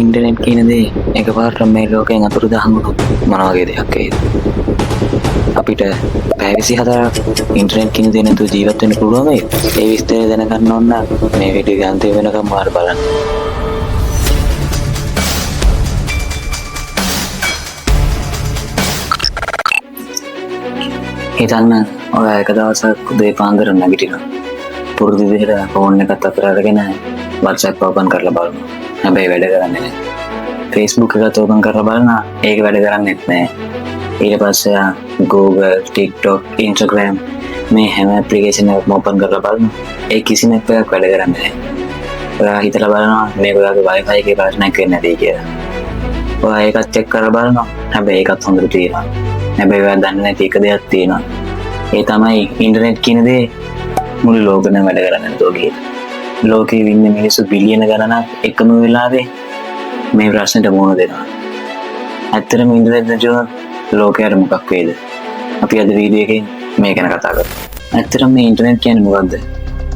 Internet කියන දේ එකපාරට මේ ලෝකයෙන් අතුරුදහන් වුණොත් මොන වගේ දෙයක් වෙයිද? අපිට පැය 24ක් ඉන්ටර්නෙට් කියන දේ නැතුව ජීවත් වෙන්න පුළුවන් වෙයි. ඒ විස්තරය දැනගන්න ඕන නම් මේ වීඩියෝ එක අන්තිම වෙනකම් මාර බලන්න. හිතන්න ඔයා එක දවසක් උදේ පාන්දර නැගිටිනවා. පුරුදු විදිහට ෆෝන් එකත් අතට අරගෙන WhatsApp ඕපන් කරලා බලනවා. හැබැයි වැඩ කරන්නේ නැහැ. Facebook එකත් ඕපන් කරලා බලනවා. ඒක වැඩ කරන්නේ නැහැ. ඊට පස්සේ Google, TikTok, Instagram මේ හැම ඇප්ලිකේෂන් එකක්ම ඕපන් කරලා බලනවා. ඒ කිසිම එකක් වැඩ කරන්නේ නැහැ. ඔයා හිතලා බලනවා මේක ඔයාගේ Wi-Fi එකේ ප්‍රශ්නයක් වෙන්නේ නැති කියලා. ඔයා ඒකත් චෙක් කරලා බලනවා. හැබැයි ඒකත් හොඳට තියෙනවා. හැබැයි ඔයා දන්නේ නැති එක දෙයක් තියෙනවා. ඒ තමයි ඉන්ටර්නෙට් කියන දේ මුළු ලෝකෙම වැඩ කරන්නේ නැතුව ගියේ. ලෝකේ ඉන්න මිනිස්සු බිලියන ගණනක් එකම වෙලාවේ මේ ප්‍රශ්නෙට මුහුණ දෙනවා. ඇත්තටම ඉන්ටර්නෙට් නැතුව ලෝකයට මොකක් වේද? අපි අද වීඩියෝ එකෙන් මේක ගැන කතා කරමු. ඇත්තටම මේ ඉන්ටර්නෙට් කියන්නේ මොකද්ද?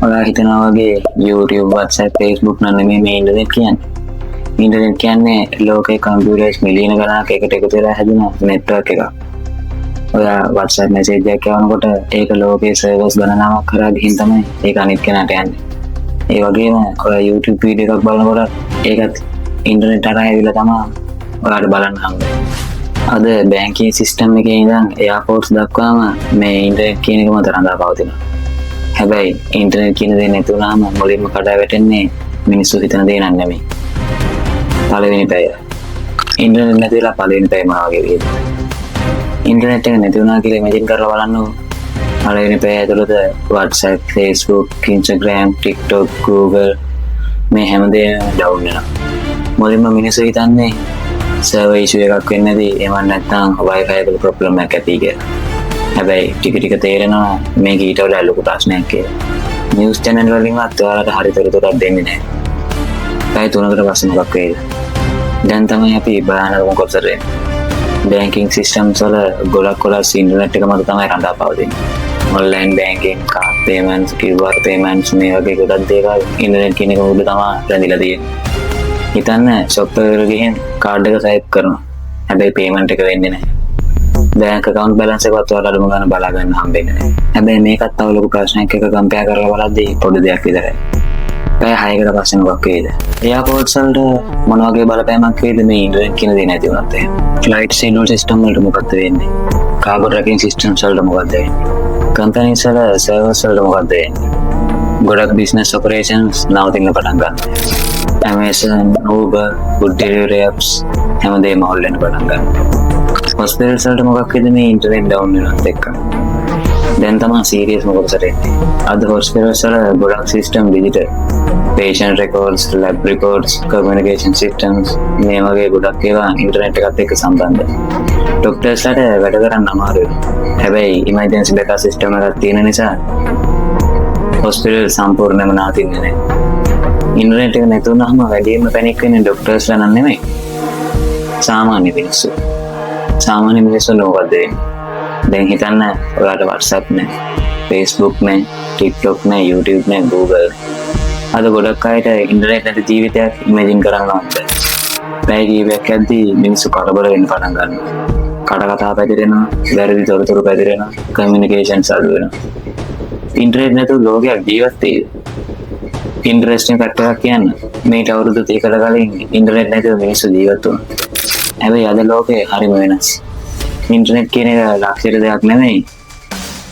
ඔයා හිතනවා වගේ YouTube, WhatsApp, Facebook නෙමෙයි මේ ඉන්ටර්නෙට් කියන්නේ. ඉන්ටර්නෙට් කියන්නේ ලෝකේ කම්පියුටර්ස් මිලියන ගණනක් එකට එකතු වෙලා හැදෙන නෙට්වර්ක් එකක්. ඔයා WhatsApp message එකක් යවනකොට ඒක ලෝකේ සර්වර්ස් ගණනාවක් කරා ගිහින් තමයි ඒක අනිත් කෙනාට යන්නේ. ඒ වගේම ඔයා YouTube වීඩියෝ එකක් බලනකොට ඒකත් ඉන්ටර්නෙට් හරහා ඇවිල්ලා තමයි ඔයාලට බලන්න හම්බෙන්නේ. අද බැංකින් සිස්ටම් එකේ ඉඳන් එයාපෝට්ස් දක්වාම මේ ඉන්ටර්නෙට් කියන එක මත රඳා පවතිනවා. හැබැයි ඉන්ටර්නෙට් කියන දේ නැතුණාම මුලින්ම කඩා වැටෙන්නේ මිනිස්සු හිතන දේ නන් නෙමෙයි. පළවෙනි පැය. ඉන්ටර්නෙට් නැතිලා පළවෙනි පැය මොනවා වගේ වේද? ඉන්ටර්නෙට් එක නැති වුණා කියලා ඉමේජින් කරලා බලන්න. පළවෙනි පැය ඇතුළත WhatsApp, Facebook, Instagram, TikTok, Google මේ හැමදේම ඩවුන් වෙනවා. මුලින්ම මිනිස්සු හිතන්නේ සර්වර් ඉෂුව එකක් වෙන්නේ නැති එහෙම නැත්නම් Wi-Fi එකේ ප්‍රොබ්ලම් එකක් ඇති කියලා. හැබැයි ටික ටික තේරෙනවා මේක ඊට වඩා ලොකු ප්‍රශ්නයක් කියලා. නිවුස් channel වලින්වත් ඔයාලට හරි තොරතුරක් දෙන්නේ නැහැ. පැය 3කට පස්සේ මොකක් වෙයිද? දැන් තමයි අපි බාහනක කොටසට එන්නේ. බැංකින් සිස්ටම්ස් වල ගොඩක් ඉන්ටර්නෙට් එක මත තමයි රඳා පවතින්නේ. Online banking, card payments, QR payments මේ වගේ ගොඩක් දේවල් ඉන්ටර්නෙට් කියන එක උඩ තමයි රැඳිලා තියෙන්නේ. හිතන්න ෂොප් එකට ගිහින් කාඩ් එක ස්වයිප් කරනවා. හැබැයි පේමන්ට් එක වෙන්නේ නැහැ. බැංක් account balance එකවත් ඔයාලට අඩුම ගන්න බලා ගන්න හම්බෙන්නේ නැහැ. හැබැයි මේකත් තව ලොකු ප්‍රශ්නයක් එක කම්පෙයාර් කරලා බලද්දී පොඩි දෙයක් විතරයි. පැය 6කට පස්සේ මොකක් වෙයිද? එයාපෝට්ස් වලට මොන වගේ බලපෑමක් වෙයිද මේ ඉන්ටර්නෙට් කියන දේ නැති වුණත් එහෙම? ෆ්ලයිට් ෂෙඩියුල් සිස්ටම් වලට මොකක්ද වෙන්නේ? කාගෝ ට්‍රැකින් සිස්ටම්ස් වලට මොකක්ද වෙන්නේ? කම්පැනිස් වල සර්වර්ස් වලට මොකක්ද වෙන්නේ? ගොඩක් බිස්නස් ඔපරේෂන්ස් නවතින්න පටන් ගන්නවා. Amazon, Uber, food delivery apps හැමදේම හොල් වෙන්න පටන් ගන්නවා. හොස්පිටල්ස් වලට මොකක් වෙයිද මේ ඉන්ටර්නෙට් ඩවුන් වෙනවත් එක්ක? දැන් තමයි සීරියස් මොකටද එන්නේ. අද හොස්පිටල්ස් වල ගොඩක් system digital. patient records, lab records, communication systems මේ වගේ ගොඩක් ඒවා ඉන්ටර්නෙට් එකත් එක්ක සම්බන්ධයි. ડોක්ටර්ස්ලාට වැඩ කරන්න අමාරුයි. හැබැයි emergency backup system එකක් තියෙන නිසා හොස්පිටල් සම්පූර්ණයෙන්ම නවතින්නේ නැහැ. ඉන්ටර්නෙට් එක නැති වුණාම වැඩියෙන්ම පැනික් වෙන්නේ ડોක්ටර්ස්ලා නම් නෙමෙයි. සාමාන්‍ය මිනිස්සු. සාමාන්‍ය මිනිස්සු මොකද වෙන්නේ? දැන් හිතන්න ඔයාලට WhatsApp නැහැ, Facebook නැහැ, TikTok නැහැ, YouTube නැහැ, Google නැහැ. අද ගොඩක් අයට ඉන්ටර්නෙට් නැති ජීවිතයක් ඉමේජින් කරන්න බෑ. පැය කීපයක් යද්දී මිනිස්සු කලබල වෙන්න පටන් ගන්නවා. කතා පැතිරෙනවා, වැරදි තොරතුරු පැතිරෙනවා, කමියුනිකේෂන්ස් අඩු වෙනවා. ඉන්ටර්නෙට් නැතුව ලෝකයක් ජීවත් වෙයිද? ඉන්ටරෙස්ටිං ෆැක්ටර් එකක් කියන්න. මේට අවුරුදු 30කට කලින් ඉන්ටර්නෙට් නැතුව මිනිස්සු ජීවත් වුණා. හැබැයි අද ලෝකේ හරිම වෙනස්. ඉන්ටර්නෙට් කියන එක ලක්ෂ්‍ය දෙයක් නෙමෙයි.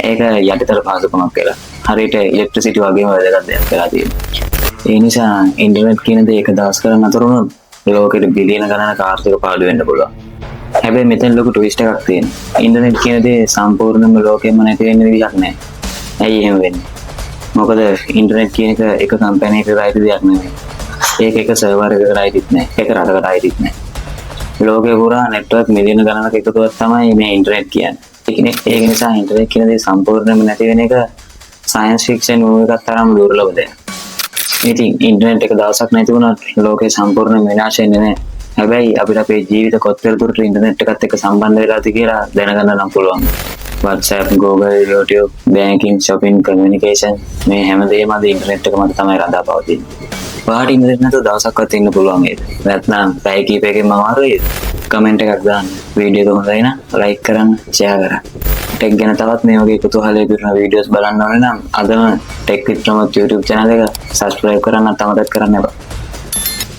ඒක යටිතල පහසුකමක් කියලා. හරියට ඉලෙක්ට්‍රිසිටි වගේම වැදගත් දෙයක් කියලා තියෙනවා. ඒ නිසා ඉන්ටර්නෙට් කියන දේ එක දවස් කරන් අතර වුණොත් ලෝකෙට බිලියන ගණනක ආර්ථික පාඩු වෙන්න පුළුවන්. හැබැයි මෙතන ලොකු ට්විස්ට් එකක් තියෙනවා. ඉන්ටර්නෙට් කියන දේ සම්පූර්ණයෙන්ම ලෝකෙම නැති වෙන්න විදිහක් නැහැ. ඇයි එහෙම වෙන්නේ? මොකද ඉන්ටර්නෙට් කියන එක කම්පැනි එකකට අයිති දෙයක් නෙමෙයි. ඒක එක සර්වර් එකකට අයිතිත් නැහැ. ඒක රටකට අයිතිත් නැහැ. ලෝකේ පුරා නෙට්වර්ක් මිලියන ගණනක එකතුවක් තමයි මේ ඉන්ටර්නෙට් කියන්නේ. ඒක නිසා ඉන්ටර්නෙට් කියන දේ සම්පූර්ණයෙන්ම නැති වෙන එක සයන්ස් ෆික්ෂන් මූවි එකක් තරම් දුර්ලභ දෙයක්. ඉතින් ඉන්ටර්නෙට් එක දවසක් නැති වුණොත් ලෝකේ සම්පූර්ණයෙන්ම විනාශ වෙන්නේ නැහැ. හැබැයි අපිට අපේ ජීවිත කොච්චර දුරට ඉන්ටර්නෙට් එකත් එක්ක සම්බන්ධ වෙලාද කියලා දැනගන්න නම් පුළුවන්. WhatsApp, Google, YouTube, banking, shopping, communication මේ හැමදේම අද ඉන්ටර්නෙට් එක මත තමයි රඳා පවතින්නේ. ඔයාට ඉන්ටර්නෙට් නැතුව දවසක්වත් ඉන්න පුළුවන් වේද? නැත්නම් පැය කිහිපයකින්ම අමාරු වේද? කමෙන්ට් එකක් දාන්න. වීඩියෝ එක හොඳයි නම් ලයික් කරන්න, ෂෙයා කරන්න. ටෙක් ගැන තවත් මේ වගේ කුතුහලයේ පිරුණ වීඩියෝස් බලන්න ඕනේ නම් අදම ටෙක් විත් ප්‍රමෝද් YouTube channel එක subscribe කරන්න අමතක කරන්න එපා.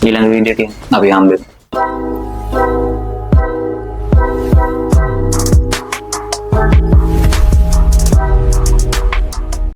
ඊළඟ වීඩියෝ එකෙන් අපි හම්බෙමු.